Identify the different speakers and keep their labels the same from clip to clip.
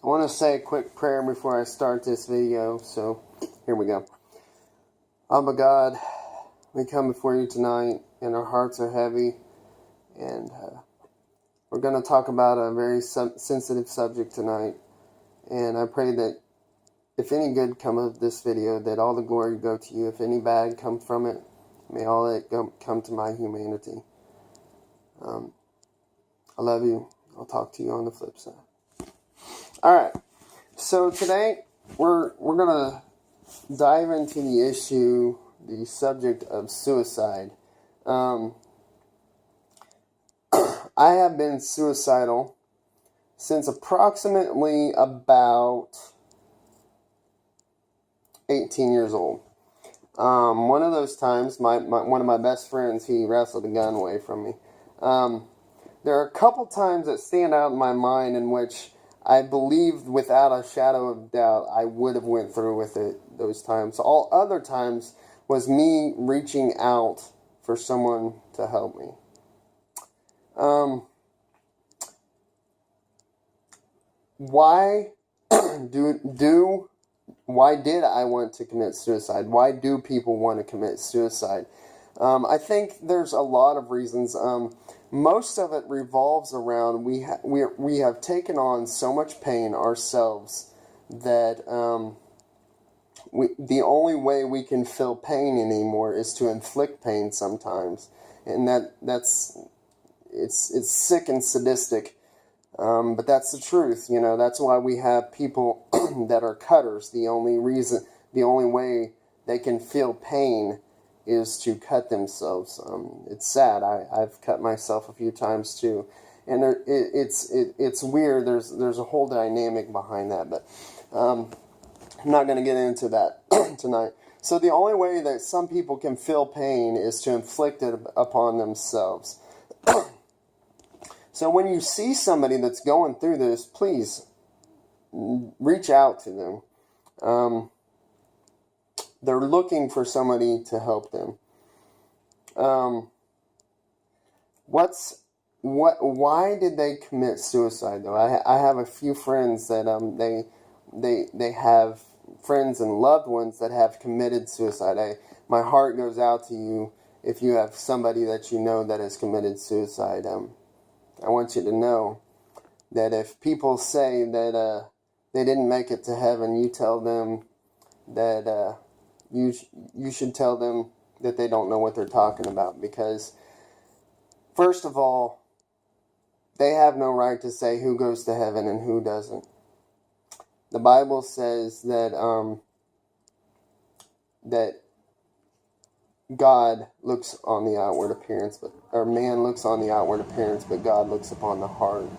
Speaker 1: I want to say a quick prayer before I start this video, so here we go. Abba God, we come before you tonight, and our hearts are heavy, and we're going to talk about a very sensitive subject tonight, and I pray that if any good come of this video, that all the glory go to you. If any bad come from it, may all it come to my humanity. I love you. I'll talk to you on the flip side. Alright, so today we're going to dive into the issue, the subject of suicide. I have been suicidal since approximately about 18 years old. One of those times, one of my best friends, he wrestled a gun away from me. There are a couple times that stand out in my mind in which I believe without a shadow of doubt I would have went through with it those times. All other times was me reaching out for someone to help me. Why did I want to commit suicide? Why do people want to commit suicide? I think there's a lot of reasons. Most of it revolves around we have taken on so much pain ourselves that the only way we can feel pain anymore is to inflict pain sometimes, and it's sick and sadistic, but that's the truth. You know, that's why we have people that are cutters. The only way they can feel pain is to cut themselves. It's sad. I've cut myself a few times too, and it's weird. There's a whole dynamic behind that, but I'm not going to get into that tonight. So the only way that some people can feel pain is to inflict it upon themselves. So when you see somebody that's going through this, please reach out to them. They're looking for somebody to help them. Why did they commit suicide though? I have a few friends that they have friends and loved ones that have committed suicide. My heart goes out to you if you have somebody that you know that has committed suicide. I want you to know that if people say that they didn't make it to heaven, you tell them that you should tell them that they don't know what they're talking about, because first of all, they have no right to say who goes to heaven and who doesn't. The Bible says that that God looks on the outward appearance, or man looks on the outward appearance, but God looks upon the heart.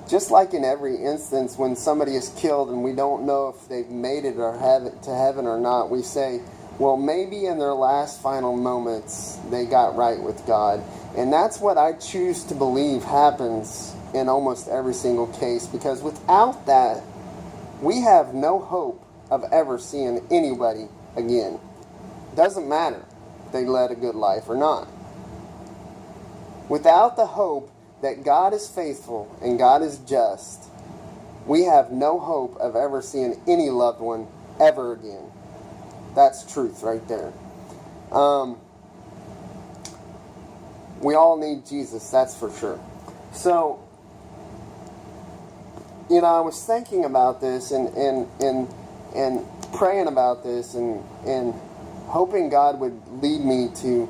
Speaker 1: Just like in every instance when somebody is killed and we don't know if they've made it or have it to heaven or not, we say, well, maybe in their last final moments they got right with God. And that's what I choose to believe happens in almost every single case, because without that, we have no hope of ever seeing anybody again. Doesn't matter if they led a good life or not. Without the hope that God is faithful and God is just, we have no hope of ever seeing any loved one ever again. That's truth right there. We all need Jesus, that's for sure. So, you know, I was thinking about this and praying about this and hoping God would lead me to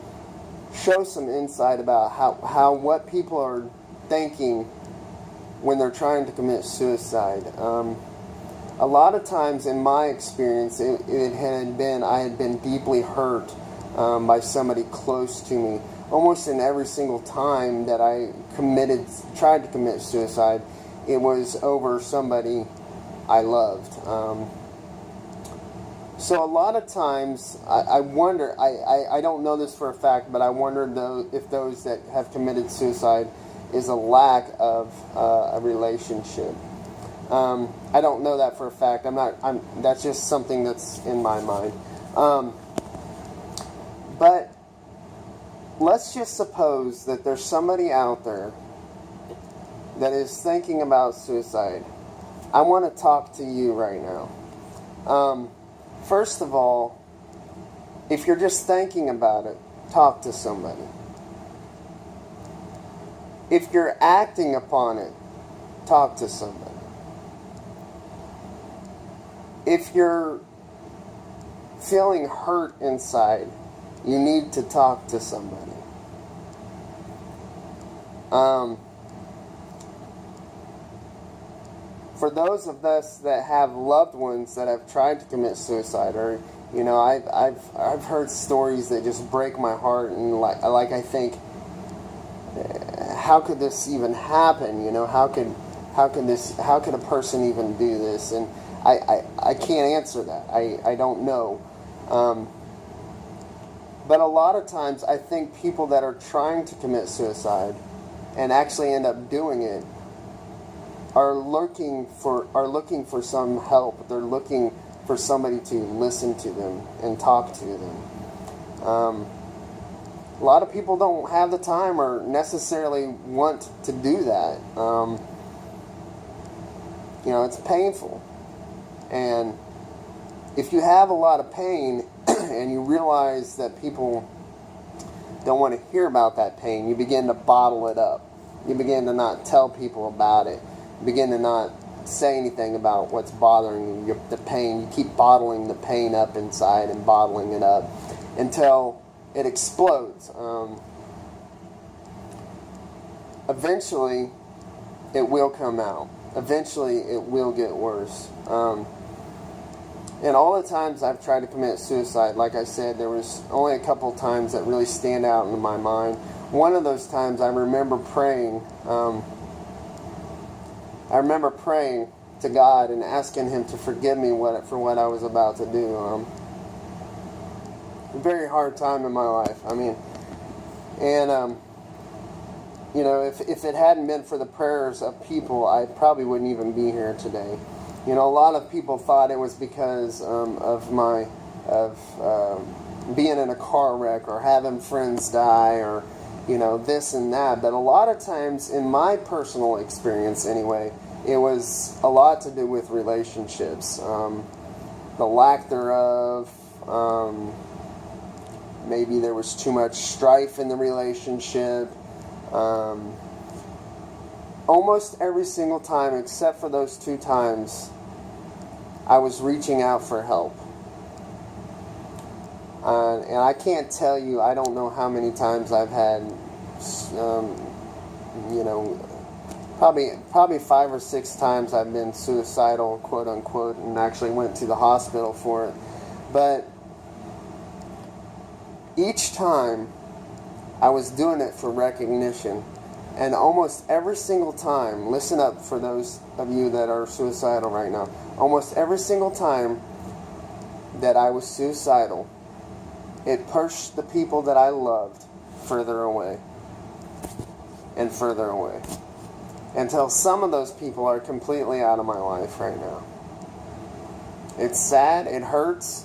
Speaker 1: show some insight about how what people are thinking when they're trying to commit suicide. A lot of times in my experience, I had been deeply hurt by somebody close to me. Almost in every single time that I tried to commit suicide, it was over somebody I loved. So a lot of times, I wonder, I don't know this for a fact, but I wonder if those that have committed suicide is a lack of a relationship. I don't know that for a fact. That's just something that's in my mind. But let's just suppose that there's somebody out there that is thinking about suicide. I want to talk to you right now. First of all, if you're just thinking about it, talk to somebody. If you're acting upon it, talk to somebody. If you're feeling hurt inside, you need to talk to somebody. For those of us that have loved ones that have tried to commit suicide, or I've heard stories that just break my heart, and like I think, how could this even happen? How could a person even do this? And I can't answer that. I don't know. But a lot of times I think people that are trying to commit suicide and actually end up doing it are looking for some help. They're looking for somebody to listen to them and talk to them. A lot of people don't have the time or necessarily want to do that. It's painful. And if you have a lot of pain and you realize that people don't want to hear about that pain, you begin to bottle it up. You begin to not tell people about it. You begin to not say anything about what's bothering you, the pain. You keep bottling the pain up inside and bottling it up until it explodes. Eventually, it will come out. Eventually, it will get worse. And all the times I've tried to commit suicide, like I said, there was only a couple times that really stand out in my mind. One of those times I remember praying. I remember praying to God and asking Him to forgive me for what I was about to do. A very hard time in my life. If it hadn't been for the prayers of people, I probably wouldn't even be here today. A lot of people thought it was because of being in a car wreck or having friends die or, this and that. But a lot of times, in my personal experience anyway, it was a lot to do with relationships. The lack thereof. Maybe there was too much strife in the relationship. Almost every single time, except for those 2 times, I was reaching out for help. And I can't tell you, I don't know how many times I've had, probably 5 or 6 times I've been suicidal, quote unquote, and actually went to the hospital for it. But each time, I was doing it for recognition. And almost every single time, listen up for those of you that are suicidal right now, almost every single time that I was suicidal, it pushed the people that I loved further away and further away, until some of those people are completely out of my life right now. It's sad, it hurts,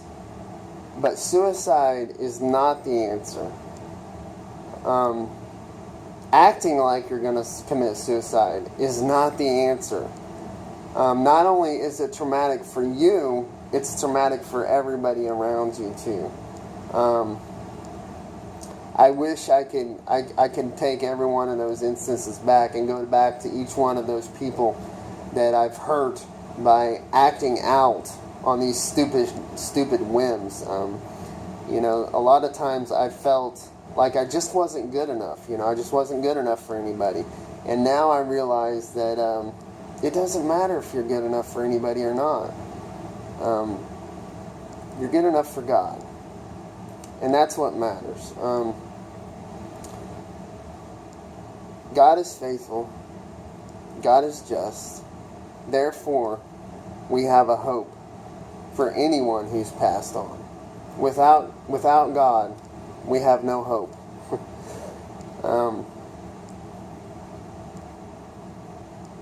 Speaker 1: but suicide is not the answer. Acting like you're going to commit suicide is not the answer. Not only is it traumatic for you, it's traumatic for everybody around you too. I wish I could take every one of those instances back and go back to each one of those people that I've hurt by acting out on these stupid whims. A lot of times I felt like I just wasn't good enough. I just wasn't good enough for anybody. And now I realize that it doesn't matter if you're good enough for anybody or not. You're good enough for God. And that's what matters. God is faithful. God is just. Therefore, we have a hope for anyone who's passed on. Without God, we have no hope.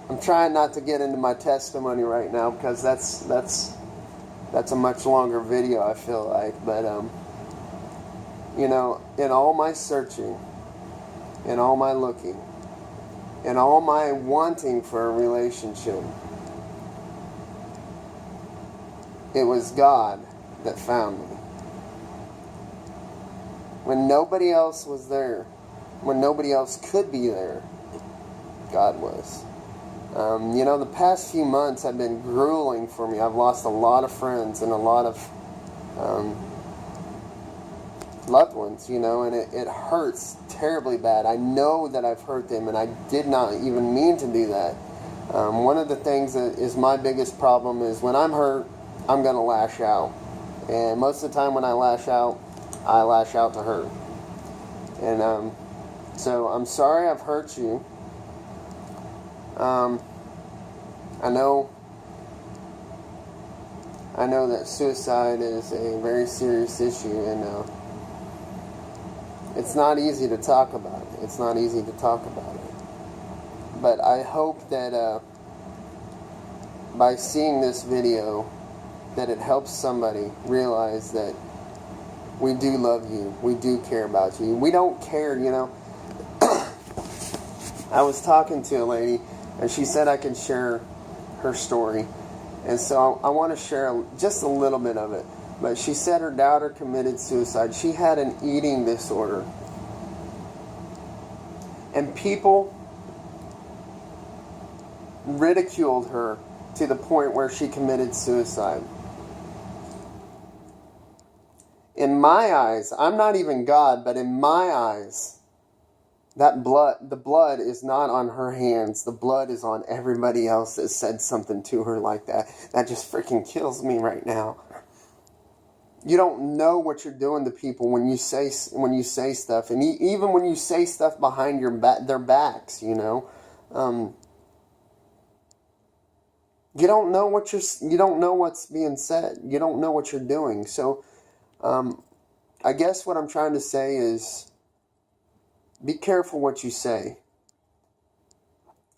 Speaker 1: I'm trying not to get into my testimony right now because that's a much longer video, I feel like. But in all my searching, in all my looking, in all my wanting for a relationship, It was God that found me. When nobody else was there, when nobody else could be there, God was. The past few months have been grueling for me. I've lost a lot of friends and a lot of loved ones, and it hurts terribly bad. I know that I've hurt them, and I did not even mean to do that. One of the things that is my biggest problem is when I'm hurt, I'm going to lash out. And most of the time when I lash out to her. And so I'm sorry I've hurt you. I know that suicide is a very serious issue, and it's not easy to talk about it. It's not easy to talk about it. But I hope that by seeing this video, that it helps somebody realize that we do love you. We do care about you. We don't care, I was talking to a lady, and she said I could share her story. And so I want to share just a little bit of it. But she said her daughter committed suicide. She had an eating disorder. And people ridiculed her to the point where she committed suicide. In my eyes, I'm not even God, but in my eyes, the blood is not on her hands. The blood is on everybody else that said something to her like that. That just freaking kills me right now. You don't know what you're doing to people when you say stuff, and even when you say stuff behind their backs. You don't know you don't know what's being said. You don't know what you're doing. So, I guess what I'm trying to say is, be careful what you say.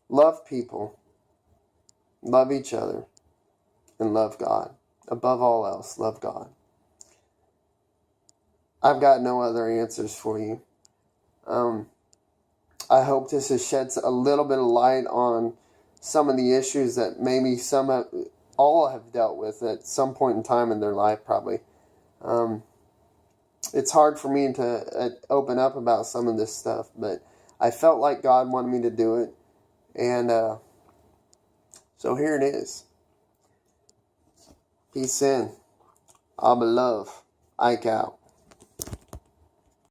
Speaker 1: Love people. Love each other. And love God. Above all else, love God. I've got no other answers for you. I hope this has shed a little bit of light on some of the issues that maybe all have dealt with at some point in time in their life, probably. It's hard for me to open up about some of this stuff, but I felt like God wanted me to do it, and so here it is. Peace in. Abba love. Ike out.